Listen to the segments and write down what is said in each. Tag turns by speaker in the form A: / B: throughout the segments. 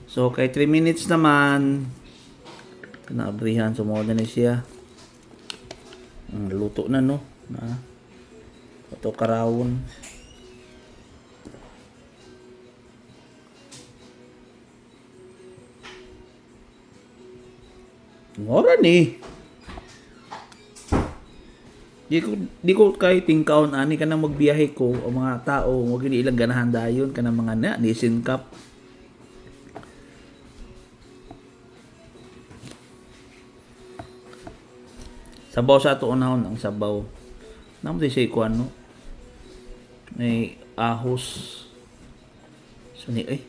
A: So, kay 3 minutes naman, naabrihan, sumuha na siya. Luto na, no? Ito karawon. Ngora ni. Di ko kahit tingkaon ani ka nang magbiyahe ko o mga tao wag ni ilang ganahan dayon ka ng mga na nisin cup. Sabaw sa ato unahon ang sabaw. Namo di siya ko ano. May ahos. So ni ay.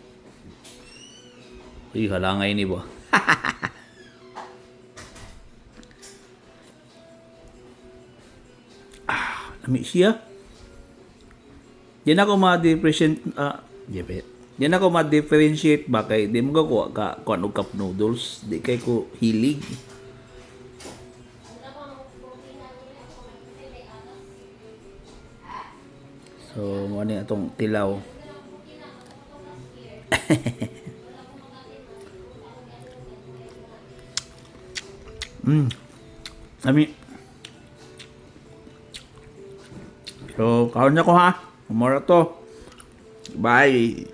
A: Ay halangay ni ba? Lami siya. Yan ako ma-differentiate Yan ako ma-differentiate ba kay di mo ko ka kuan og cup noodles, di kay ko hilig. So, mo ni atong tilaw. Lami. So, kaon na ko ha. Umara to. Bye.